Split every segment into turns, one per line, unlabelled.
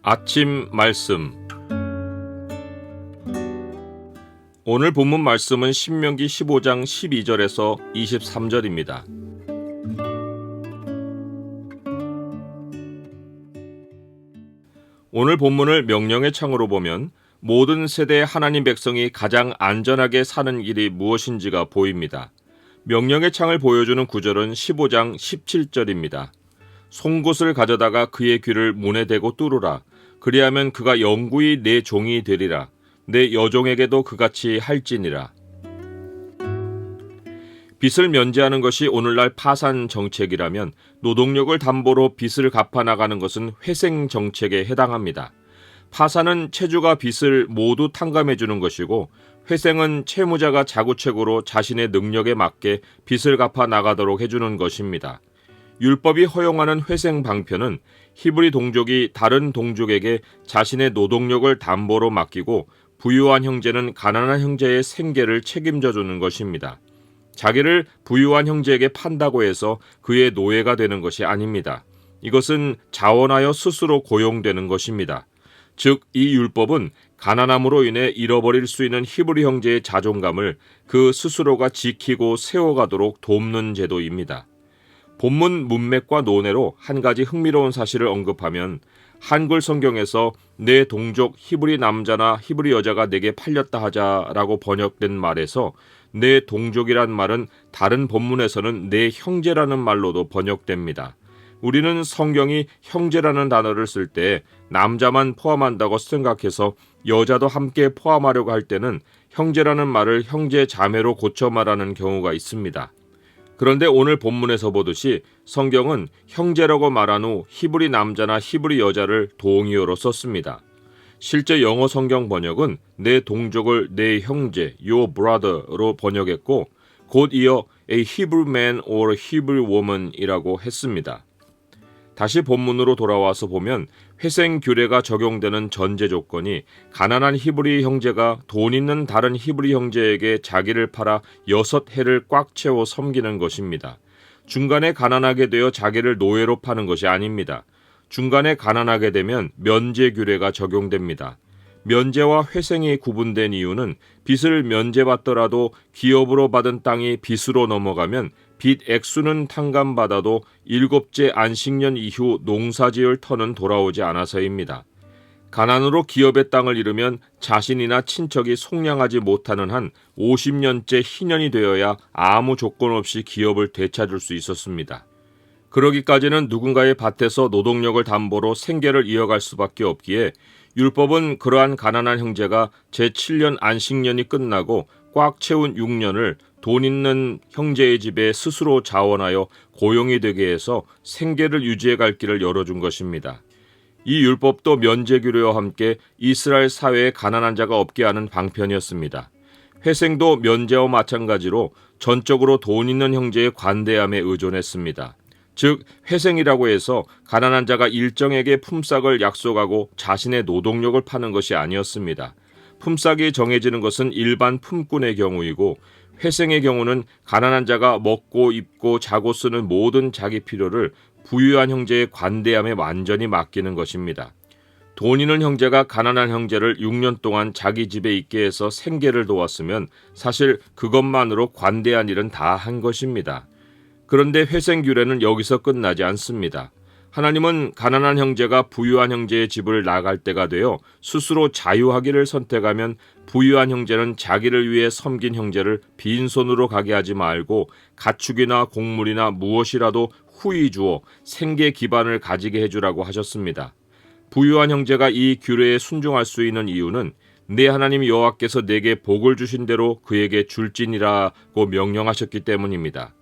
아침 말씀. 오늘 본문 말씀은 신명기 15장 12절에서 23절입니다. 오늘 본문을 명령의 창으로 보면 모든 세대의 하나님 백성이 가장 안전하게 사는 길이 무엇인지가 보입니다. 명령의 창을 보여주는 구절은 15장 17절입니다. 송곳을 가져다가 그의 귀를 문에 대고 뚫으라. 그리하면 그가 영구히 내 종이 되리라. 내 여종에게도 그같이 할지니라. 빚을 면제하는 것이 오늘날 파산 정책이라면 노동력을 담보로 빚을 갚아나가는 것은 회생 정책에 해당합니다. 파산은 채주가 빚을 모두 탕감해 주는 것이고, 회생은 채무자가 자구책으로 자신의 능력에 맞게 빚을 갚아 나가도록 해주는 것입니다. 율법이 허용하는 회생 방편은 히브리 동족이 다른 동족에게 자신의 노동력을 담보로 맡기고, 부유한 형제는 가난한 형제의 생계를 책임져 주는 것입니다. 자기를 부유한 형제에게 판다고 해서 그의 노예가 되는 것이 아닙니다. 이것은 자원하여 스스로 고용되는 것입니다. 즉, 이 율법은 가난함으로 인해 잃어버릴 수 있는 히브리 형제의 자존감을 그 스스로가 지키고 세워가도록 돕는 제도입니다. 본문 문맥과 논해로 한 가지 흥미로운 사실을 언급하면, 한글 성경에서 내 동족 히브리 남자나 히브리 여자가 내게 팔렸다 하자라고 번역된 말에서 내 동족이란 말은 다른 본문에서는 내 형제라는 말로도 번역됩니다. 우리는 성경이 형제라는 단어를 쓸 때 남자만 포함한다고 생각해서 여자도 함께 포함하려고 할 때는 형제라는 말을 형제 자매로 고쳐 말하는 경우가 있습니다. 그런데 오늘 본문에서 보듯이 성경은 형제라고 말한 후 히브리 남자나 히브리 여자를 동의어로 썼습니다. 실제 영어 성경 번역은 내 동족을 내 형제, your brother로 번역했고, 곧 이어 a Hebrew man or Hebrew woman이라고 했습니다. 다시 본문으로 돌아와서 보면 회생 규례가 적용되는 전제 조건이 가난한 히브리 형제가 돈 있는 다른 히브리 형제에게 자기를 팔아 6해를 꽉 채워 섬기는 것입니다. 중간에 가난하게 되어 자기를 노예로 파는 것이 아닙니다. 중간에 가난하게 되면 면제 규례가 적용됩니다. 면제와 회생이 구분된 이유는 빚을 면제받더라도 기업으로 받은 땅이 빚으로 넘어가면 빚 액수는 탕감받아도 7째 안식년 이후 농사지을 터는 돌아오지 않아서입니다. 가난으로 기업의 땅을 잃으면 자신이나 친척이 속량하지 못하는 한 50년째 희년이 되어야 아무 조건 없이 기업을 되찾을 수 있었습니다. 그러기까지는 누군가의 밭에서 노동력을 담보로 생계를 이어갈 수밖에 없기에 율법은 그러한 가난한 형제가 제7년 안식년이 끝나고 꽉 채운 6년을 돈 있는 형제의 집에 스스로 자원하여 고용이 되게 해서 생계를 유지해 갈 길을 열어준 것입니다. 이 율법도 면제 규례와 함께 이스라엘 사회에 가난한 자가 없게 하는 방편이었습니다. 회생도 면제와 마찬가지로 전적으로 돈 있는 형제의 관대함에 의존했습니다. 즉, 회생이라고 해서 가난한 자가 일정에게 품삯을 약속하고 자신의 노동력을 파는 것이 아니었습니다. 품삯이 정해지는 것은 일반 품꾼의 경우이고, 회생의 경우는 가난한 자가 먹고 입고 자고 쓰는 모든 자기 필요를 부유한 형제의 관대함에 완전히 맡기는 것입니다. 돈 있는 형제가 가난한 형제를 6년 동안 자기 집에 있게 해서 생계를 도왔으면 사실 그것만으로 관대한 일은 다 한 것입니다. 그런데 회생 규례는 여기서 끝나지 않습니다. 하나님은 가난한 형제가 부유한 형제의 집을 나갈 때가 되어 스스로 자유하기를 선택하면 부유한 형제는 자기를 위해 섬긴 형제를 빈손으로 가게 하지 말고 가축이나 곡물이나 무엇이라도 후히 주어 생계 기반을 가지게 해주라고 하셨습니다. 부유한 형제가 이 규례에 순종할 수 있는 이유는 내 하나님 여호와께서 내게 복을 주신 대로 그에게 줄지니라고 명령하셨기 때문입니다.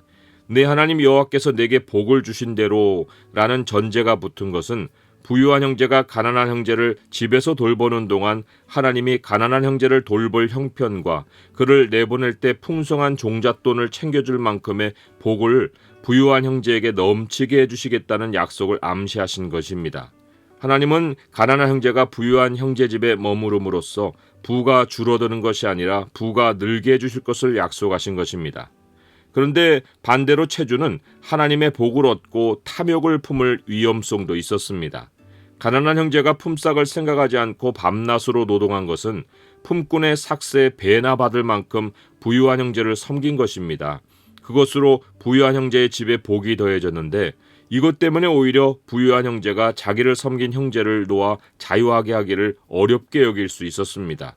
내 하나님 여호와께서 내게 복을 주신 대로라는 전제가 붙은 것은 부유한 형제가 가난한 형제를 집에서 돌보는 동안 하나님이 가난한 형제를 돌볼 형편과 그를 내보낼 때 풍성한 종잣돈을 챙겨줄 만큼의 복을 부유한 형제에게 넘치게 해주시겠다는 약속을 암시하신 것입니다. 하나님은 가난한 형제가 부유한 형제 집에 머무름으로써 부가 줄어드는 것이 아니라 부가 늘게 해주실 것을 약속하신 것입니다. 그런데 반대로 채주는 하나님의 복을 얻고 탐욕을 품을 위험성도 있었습니다. 가난한 형제가 품삯을 생각하지 않고 밤낮으로 노동한 것은 품꾼의 삭세에 배나 받을 만큼 부유한 형제를 섬긴 것입니다. 그것으로 부유한 형제의 집에 복이 더해졌는데 이것 때문에 오히려 부유한 형제가 자기를 섬긴 형제를 놓아 자유하게 하기를 어렵게 여길 수 있었습니다.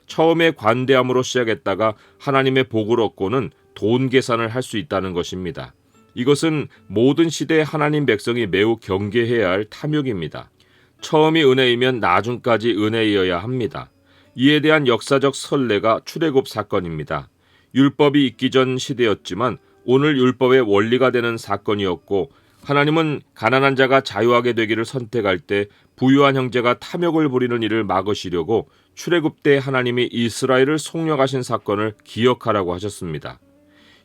처음에 관대함으로 시작했다가 하나님의 복을 얻고는 돈 계산을 할 수 있다는 것입니다. 이것은 모든 시대의 하나님 백성이 매우 경계해야 할 탐욕입니다. 처음이 은혜이면 나중까지 은혜이어야 합니다. 이에 대한 역사적 선례가 출애굽 사건입니다. 율법이 있기 전 시대였지만 오늘 율법의 원리가 되는 사건이었고 하나님은 가난한 자가 자유하게 되기를 선택할 때 부유한 형제가 탐욕을 부리는 일을 막으시려고 출애굽 때 하나님이 이스라엘을 속량하신 사건을 기억하라고 하셨습니다.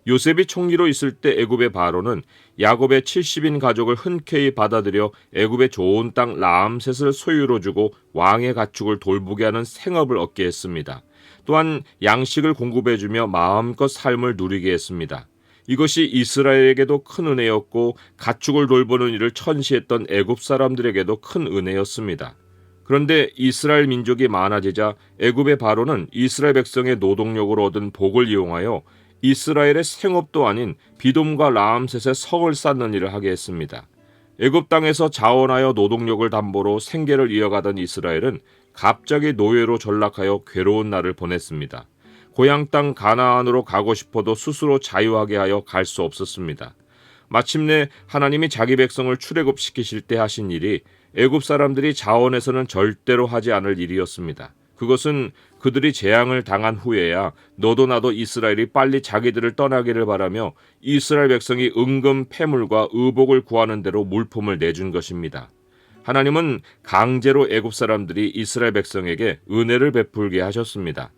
요셉이 총리로 있을 때 애굽의 바로는 야곱의 70인 가족을 흔쾌히 받아들여 애굽의 좋은 땅 라암셋을 소유로 주고 왕의 가축을 돌보게 하는 생업을 얻게 했습니다. 또한 양식을 공급해주며 마음껏 삶을 누리게 했습니다. 이것이 이스라엘에게도 큰 은혜였고 가축을 돌보는 일을 천시했던 애굽 사람들에게도 큰 은혜였습니다. 그런데 이스라엘 민족이 많아지자 애굽의 바로는 이스라엘 백성의 노동력으로 얻은 복을 이용하여 이스라엘의 생업도 아닌 비돔과 라암셋의 성을 쌓는 일을 하게 했습니다. 애굽 땅에서 자원하여 노동력을 담보로 생계를 이어가던 이스라엘은 갑자기 노예로 전락하여 괴로운 날을 보냈습니다. 고향 땅 가나안으로 가고 싶어도 스스로 자유하게 하여 갈 수 없었습니다. 마침내 하나님이 자기 백성을 출애굽시키실 때 하신 일이 애굽 사람들이 자원해서는 절대로 하지 않을 일이었습니다. 그것은 그들이 재앙을 당한 후에야 너도 나도 이스라엘이 빨리 자기들을 떠나기를 바라며 이스라엘 백성이 은금 패물과 의복을 구하는 대로 물품을 내준 것입니다. 하나님은 강제로 애굽 사람들이 이스라엘 백성에게 은혜를 베풀게 하셨습니다.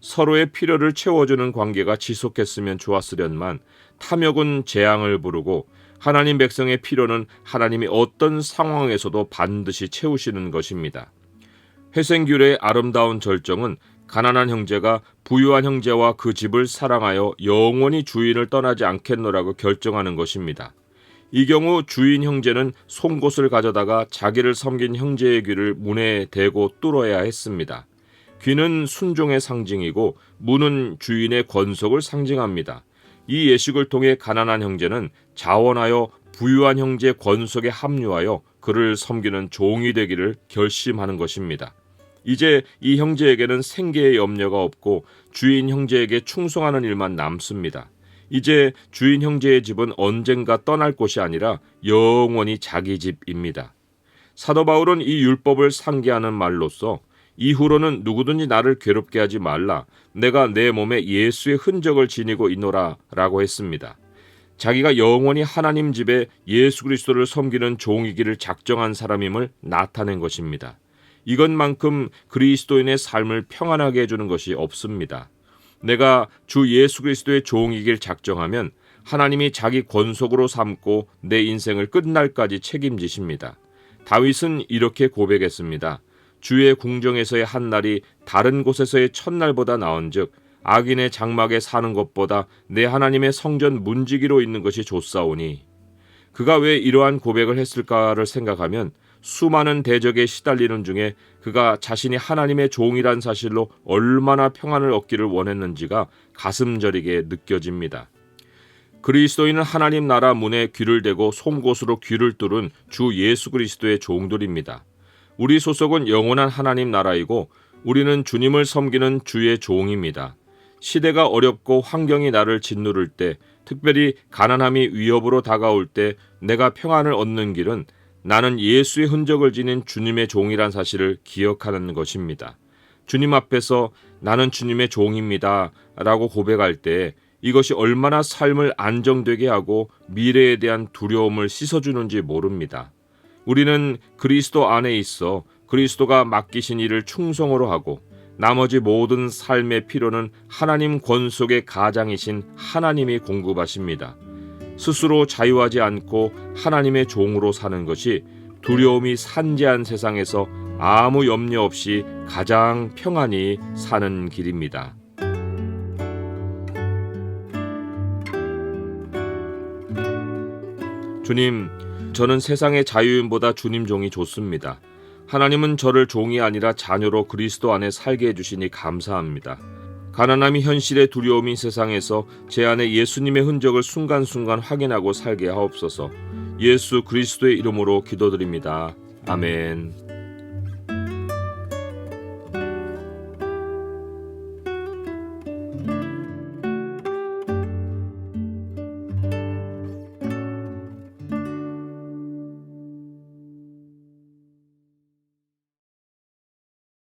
서로의 필요를 채워주는 관계가 지속했으면 좋았으련만 탐욕은 재앙을 부르고 하나님 백성의 필요는 하나님이 어떤 상황에서도 반드시 채우시는 것입니다. 회생귤의 아름다운 절정은 가난한 형제가 부유한 형제와 그 집을 사랑하여 영원히 주인을 떠나지 않겠노라고 결정하는 것입니다. 이 경우 주인 형제는 송곳을 가져다가 자기를 섬긴 형제의 귀를 문에 대고 뚫어야 했습니다. 귀는 순종의 상징이고 문은 주인의 권속을 상징합니다. 이 예식을 통해 가난한 형제는 자원하여 부유한 형제의 권속에 합류하여 그를 섬기는 종이 되기를 결심하는 것입니다. 이제 이 형제에게는 생계의 염려가 없고 주인 형제에게 충성하는 일만 남습니다. 이제 주인 형제의 집은 언젠가 떠날 곳이 아니라 영원히 자기 집입니다. 사도 바울은 이 율법을 상기하는 말로써 이후로는 누구든지 나를 괴롭게 하지 말라. 내가 내 몸에 예수의 흔적을 지니고 있노라 라고 했습니다. 자기가 영원히 하나님 집에 예수 그리스도를 섬기는 종이기를 작정한 사람임을 나타낸 것입니다. 이것만큼 그리스도인의 삶을 평안하게 해주는 것이 없습니다. 내가 주 예수 그리스도의 종이길 작정하면 하나님이 자기 권속으로 삼고 내 인생을 끝날까지 책임지십니다. 다윗은 이렇게 고백했습니다. 주의 궁정에서의 한 날이 다른 곳에서의 첫날보다 나은즉 악인의 장막에 사는 것보다 내 하나님의 성전 문지기로 있는 것이 좋사오니. 그가 왜 이러한 고백을 했을까를 생각하면 수많은 대적에 시달리는 중에 그가 자신이 하나님의 종이란 사실로 얼마나 평안을 얻기를 원했는지가 가슴 저리게 느껴집니다. 그리스도인은 하나님 나라 문에 귀를 대고 송곳으로 귀를 뚫은 주 예수 그리스도의 종들입니다. 우리 소속은 영원한 하나님 나라이고 우리는 주님을 섬기는 주의 종입니다. 시대가 어렵고 환경이 나를 짓누를 때, 특별히 가난함이 위협으로 다가올 때 내가 평안을 얻는 길은 나는 예수의 흔적을 지닌 주님의 종이란 사실을 기억하는 것입니다. 주님 앞에서 나는 주님의 종입니다 라고 고백할 때 이것이 얼마나 삶을 안정되게 하고 미래에 대한 두려움을 씻어주는지 모릅니다. 우리는 그리스도 안에 있어 그리스도가 맡기신 일을 충성으로 하고 나머지 모든 삶의 필요는 하나님 권속의 가장이신 하나님이 공급하십니다. 스스로 자유하지 않고 하나님의 종으로 사는 것이 두려움이 산재한 세상에서 아무 염려 없이 가장 평안히 사는 길입니다. 주님, 저는 세상의 자유인보다 주님 종이 좋습니다. 하나님은 저를 종이 아니라 자녀로 그리스도 안에 살게 해주시니 감사합니다. 가난함이 현실의 두려움인 세상에서 제 안에 예수님의 흔적을 순간순간 확인하고 살게 하옵소서. 예수 그리스도의 이름으로 기도드립니다. 아멘.